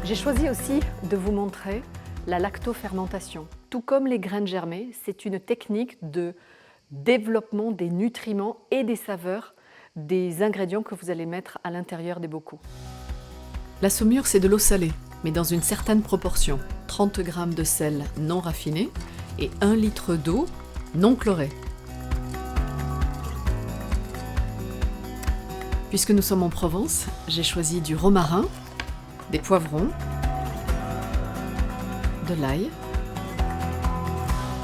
J'ai choisi aussi de vous montrer la lactofermentation. Tout comme les graines germées, c'est une technique de développement des nutriments et des saveurs des ingrédients que vous allez mettre à l'intérieur des bocaux. La saumure, c'est de l'eau salée, mais dans une certaine proportion. 30 g de sel non raffiné et 1 litre d'eau non chlorée. Puisque nous sommes en Provence, j'ai choisi du romarin, des poivrons, de l'ail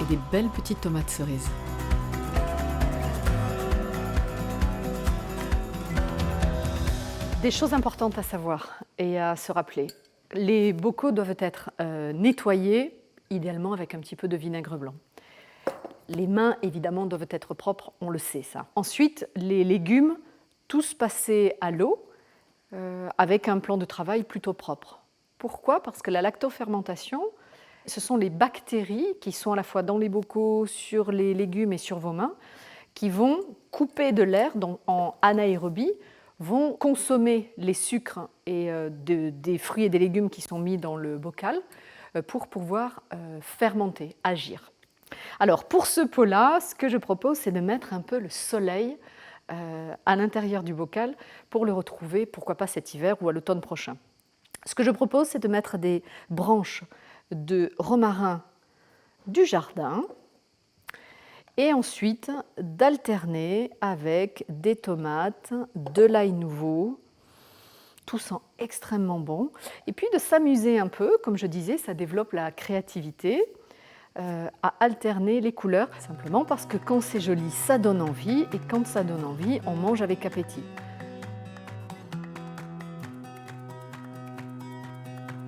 et des belles petites tomates cerises. Des choses importantes à savoir et à se rappeler. Les bocaux doivent être nettoyés, idéalement avec un petit peu de vinaigre blanc. Les mains, évidemment, doivent être propres, on le sait ça. Ensuite, les légumes, tous passés à l'eau avec un plan de travail plutôt propre. Pourquoi ? Parce que la lactofermentation, ce sont les bactéries qui sont à la fois dans les bocaux, sur les légumes et sur vos mains, qui vont couper de l'air en anaérobie, vont consommer les sucres et des fruits et des légumes qui sont mis dans le bocal pour pouvoir fermenter, agir. Alors pour ce pot-là, ce que je propose, c'est de mettre un peu le soleil à l'intérieur du bocal pour le retrouver, pourquoi pas cet hiver ou à l'automne prochain. Ce que je propose, c'est de mettre des branches de romarin du jardin et ensuite d'alterner avec des tomates, de l'ail nouveau, tout sent extrêmement bon. Et puis de s'amuser un peu, comme je disais, ça développe la créativité, à alterner les couleurs, simplement parce que quand c'est joli, ça donne envie, et quand ça donne envie, on mange avec appétit.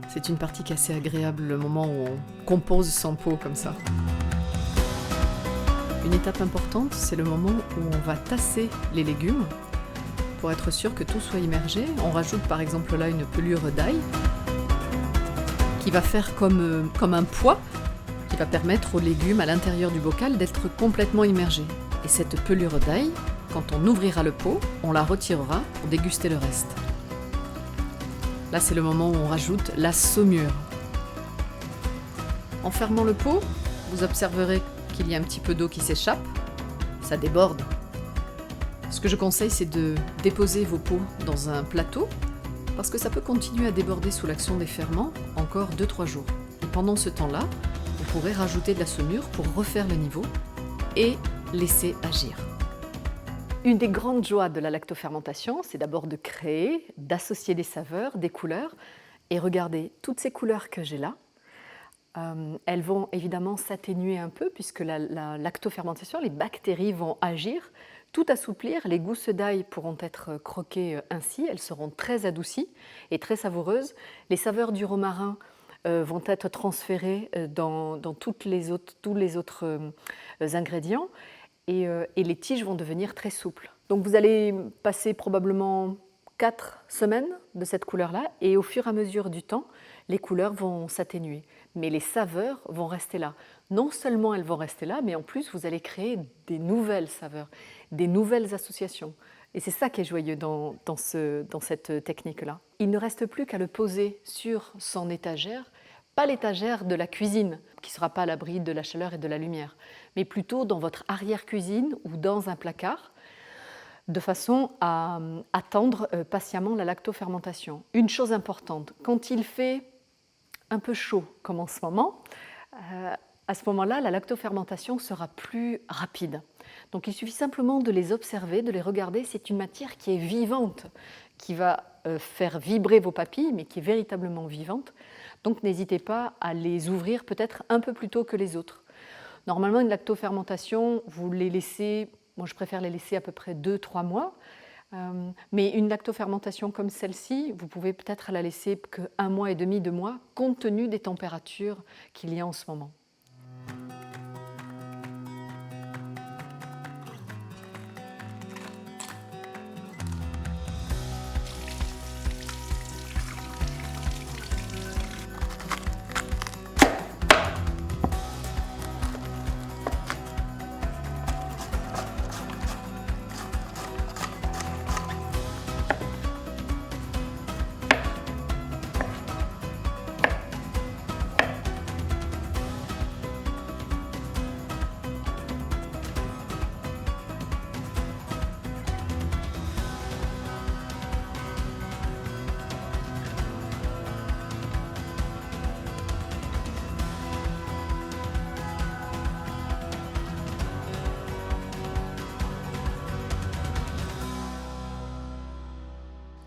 C'est une partie qui est assez agréable, le moment où on compose son pot comme ça. Une étape importante, c'est le moment où on va tasser les légumes. Pour être sûr que tout soit immergé, on rajoute par exemple là une pelure d'ail qui va faire comme un poids qui va permettre aux légumes à l'intérieur du bocal d'être complètement immergés. Et cette pelure d'ail, quand on ouvrira le pot, on la retirera pour déguster le reste. Là, c'est le moment où on rajoute la saumure. En fermant le pot, vous observerez qu'il y a un petit peu d'eau qui s'échappe, ça déborde. Ce que je conseille, c'est de déposer vos pots dans un plateau parce que ça peut continuer à déborder sous l'action des ferments encore 2-3 jours. Et pendant ce temps-là, vous pourrez rajouter de la saumure pour refaire le niveau et laisser agir. Une des grandes joies de la lactofermentation, c'est d'abord de créer, d'associer des saveurs, des couleurs. Et regardez, toutes ces couleurs que j'ai là, elles vont évidemment s'atténuer un peu puisque la lactofermentation, les bactéries vont agir, tout assouplir. Les gousses d'ail pourront être croquées ainsi, elles seront très adoucies et très savoureuses. Les saveurs du romarin vont être transférées dans tous les autres ingrédients. Et les tiges vont devenir très souples. Donc vous allez passer probablement 4 semaines de cette couleur-là et au fur et à mesure du temps, les couleurs vont s'atténuer. Mais les saveurs vont rester là. Non seulement elles vont rester là, mais en plus vous allez créer des nouvelles saveurs, des nouvelles associations. Et c'est ça qui est joyeux dans cette technique-là. Il ne reste plus qu'à le poser sur son étagère, pas l'étagère de la cuisine, qui ne sera pas à l'abri de la chaleur et de la lumière, mais plutôt dans votre arrière-cuisine ou dans un placard, de façon à attendre patiemment la lactofermentation. Une chose importante, quand il fait un peu chaud, comme en ce moment, à ce moment-là, la lactofermentation sera plus rapide. Donc il suffit simplement de les observer, de les regarder. C'est une matière qui est vivante, qui va faire vibrer vos papilles, mais qui est véritablement vivante. Donc n'hésitez pas à les ouvrir peut-être un peu plus tôt que les autres. Normalement, une lactofermentation, vous les laissez, moi je préfère les laisser à peu près 2-3 mois, mais une lactofermentation comme celle-ci, vous pouvez peut-être la laisser que 1 mois et demi, 2 mois, compte tenu des températures qu'il y a en ce moment.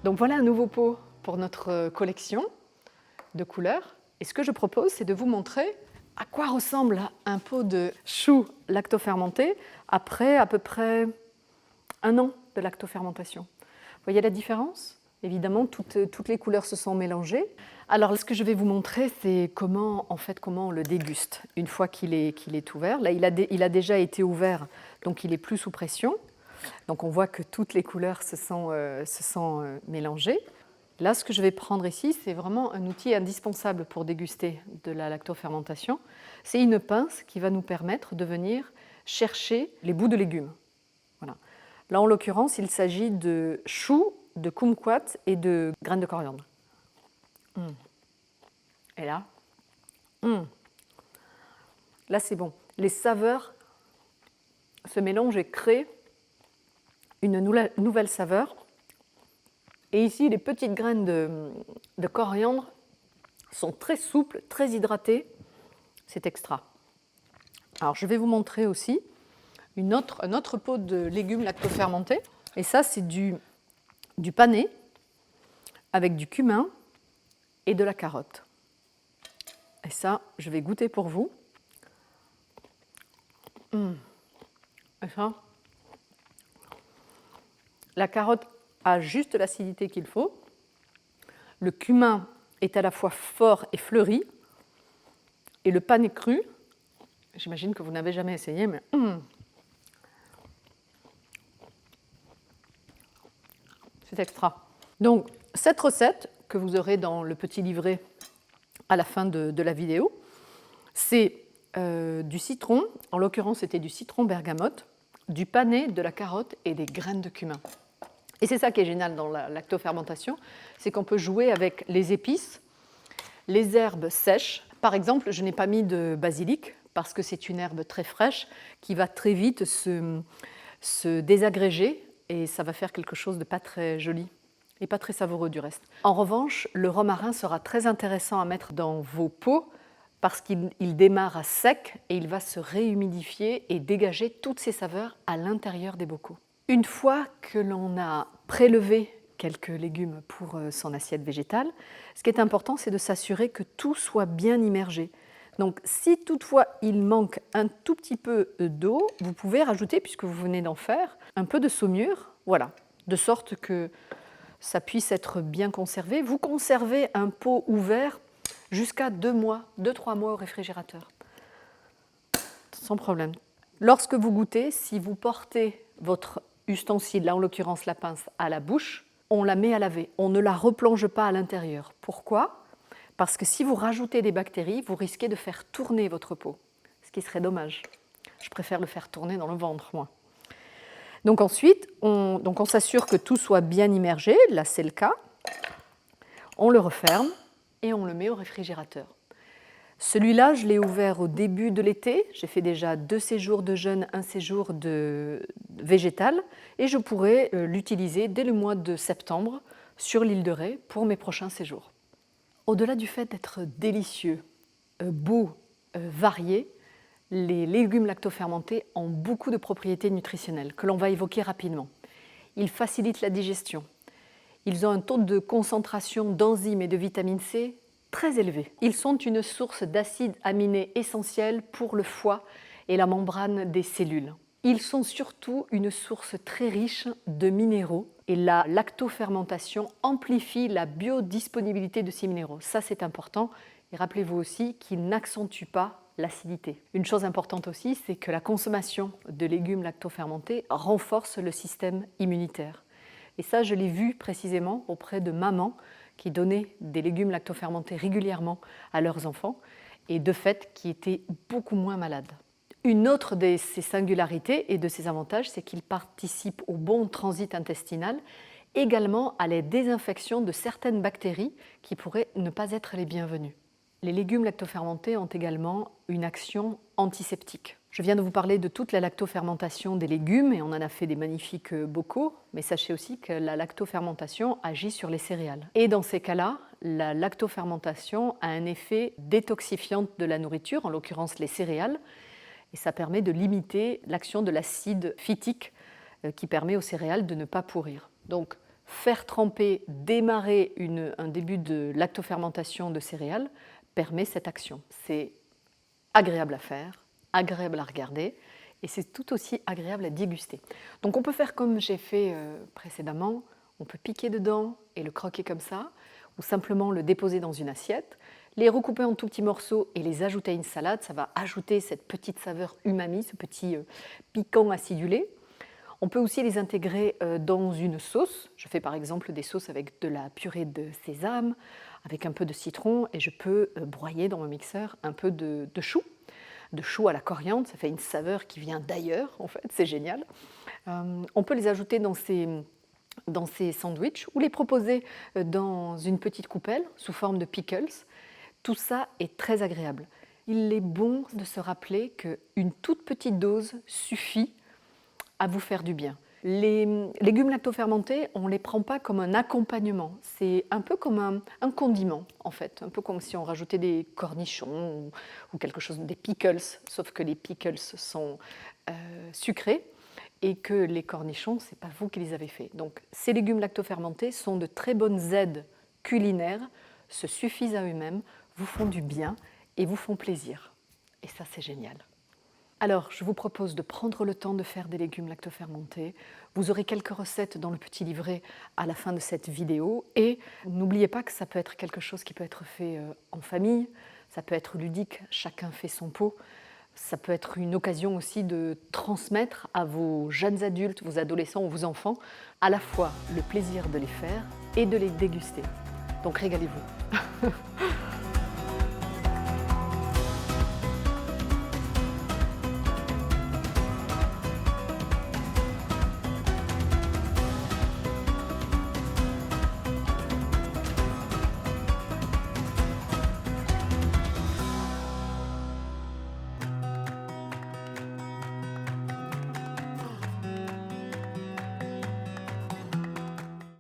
Donc voilà un nouveau pot pour notre collection de couleurs. Et ce que je propose, c'est de vous montrer à quoi ressemble un pot de choux lactofermenté après à peu près 1 an de lactofermentation. Vous voyez la différence? Évidemment, toutes les couleurs se sont mélangées. Alors, ce que je vais vous montrer, c'est comment on le déguste une fois qu'il est ouvert. Là, il a déjà été ouvert, donc il est plus sous pression. Donc, on voit que toutes les couleurs se sont mélangées. Là, ce que je vais prendre ici, c'est vraiment un outil indispensable pour déguster de la lactofermentation. C'est une pince qui va nous permettre de venir chercher les bouts de légumes. Voilà. Là, en l'occurrence, il s'agit de choux, de kumquat et de graines de coriandre. Et là, là c'est bon. Les saveurs se mélangent et créent une nouvelle saveur. Et ici, les petites graines de coriandre sont très souples, très hydratées. C'est extra. Alors, je vais vous montrer aussi un autre pot de légumes lactofermentés. Et ça, c'est du panais avec du cumin et de la carotte. Et ça, je vais goûter pour vous. Et ça, la carotte a juste l'acidité qu'il faut. Le cumin est à la fois fort et fleuri. Et le panais cru, j'imagine que vous n'avez jamais essayé, mais c'est extra. Donc, cette recette que vous aurez dans le petit livret à la fin de la vidéo, c'est du citron, en l'occurrence c'était du citron bergamote, du panais, de la carotte et des graines de cumin. Et c'est ça qui est génial dans la lactofermentation, c'est qu'on peut jouer avec les épices, les herbes sèches. Par exemple, je n'ai pas mis de basilic parce que c'est une herbe très fraîche qui va très vite se désagréger et ça va faire quelque chose de pas très joli et pas très savoureux du reste. En revanche, le romarin sera très intéressant à mettre dans vos pots parce qu'il démarre à sec et il va se réhumidifier et dégager toutes ses saveurs à l'intérieur des bocaux. Une fois que l'on a prélevé quelques légumes pour son assiette végétale, ce qui est important, c'est de s'assurer que tout soit bien immergé. Donc, si toutefois il manque un tout petit peu d'eau, vous pouvez rajouter, puisque vous venez d'en faire, un peu de saumure, voilà, de sorte que ça puisse être bien conservé. Vous conservez un pot ouvert jusqu'à 2 mois, 2-3 mois au réfrigérateur, sans problème. Lorsque vous goûtez, si vous portez votre ustensile, là en l'occurrence la pince, à la bouche, on la met à laver, on ne la replonge pas à l'intérieur. Pourquoi ? Parce que si vous rajoutez des bactéries, vous risquez de faire tourner votre pot, ce qui serait dommage. Je préfère le faire tourner dans le ventre, moi. Donc ensuite, on s'assure que tout soit bien immergé, là c'est le cas. On le referme et on le met au réfrigérateur. Celui-là, je l'ai ouvert au début de l'été. J'ai fait déjà 2 séjours de jeûne, 1 séjour de végétal. Et je pourrai l'utiliser dès le mois de septembre sur l'île de Ré pour mes prochains séjours. Au-delà du fait d'être délicieux, beaux, variés, les légumes lactofermentés ont beaucoup de propriétés nutritionnelles que l'on va évoquer rapidement. Ils facilitent la digestion. Ils ont un taux de concentration d'enzymes et de vitamine C très élevé. Ils sont une source d'acides aminés essentiels pour le foie et la membrane des cellules. Ils sont surtout une source très riche de minéraux et la lactofermentation amplifie la biodisponibilité de ces minéraux. Ça, c'est important. Et rappelez-vous aussi qu'ils n'accentuent pas l'acidité. Une chose importante aussi, c'est que la consommation de légumes lactofermentés renforce le système immunitaire. Et ça, je l'ai vu précisément auprès de mamans qui donnaient des légumes lactofermentés régulièrement à leurs enfants et de fait qui étaient beaucoup moins malades. Une autre de ces singularités et de ces avantages, c'est qu'ils participent au bon transit intestinal, également à la désinfection de certaines bactéries qui pourraient ne pas être les bienvenues. Les légumes lactofermentés ont également une action antiseptique. Je viens de vous parler de toute la lactofermentation des légumes et on en a fait des magnifiques bocaux, mais sachez aussi que la lactofermentation agit sur les céréales. Et dans ces cas-là, la lactofermentation a un effet détoxifiant de la nourriture, en l'occurrence les céréales, et ça permet de limiter l'action de l'acide phytique qui permet aux céréales de ne pas pourrir. Donc faire tremper, démarrer un début de lactofermentation de céréales permet cette action. C'est agréable à faire, agréable à regarder et c'est tout aussi agréable à déguster. Donc on peut faire comme j'ai fait précédemment, on peut piquer dedans et le croquer comme ça, ou simplement le déposer dans une assiette, les recouper en tout petits morceaux et les ajouter à une salade, ça va ajouter cette petite saveur umami, ce petit piquant acidulé. On peut aussi les intégrer dans une sauce. Je fais par exemple des sauces avec de la purée de sésame, avec un peu de citron et je peux broyer dans mon mixeur un peu de chou à la coriandre. Ça fait une saveur qui vient d'ailleurs, en fait, c'est génial. On peut les ajouter dans ces sandwichs ou les proposer dans une petite coupelle sous forme de pickles. Tout ça est très agréable. Il est bon de se rappeler qu'une toute petite dose suffit à vous faire du bien. Les légumes lactofermentés, on ne les prend pas comme un accompagnement. C'est un peu comme un condiment, en fait. Un peu comme si on rajoutait des cornichons ou quelque chose, des pickles, sauf que les pickles sont sucrés et que les cornichons, ce n'est pas vous qui les avez faits. Donc, ces légumes lactofermentés sont de très bonnes aides culinaires, se suffisent à eux-mêmes, vous font du bien et vous font plaisir. Et ça, c'est génial. Alors, je vous propose de prendre le temps de faire des légumes lactofermentés. Vous aurez quelques recettes dans le petit livret à la fin de cette vidéo. Et n'oubliez pas que ça peut être quelque chose qui peut être fait en famille, ça peut être ludique, chacun fait son pot. Ça peut être une occasion aussi de transmettre à vos jeunes adultes, vos adolescents ou vos enfants, à la fois le plaisir de les faire et de les déguster. Donc régalez-vous.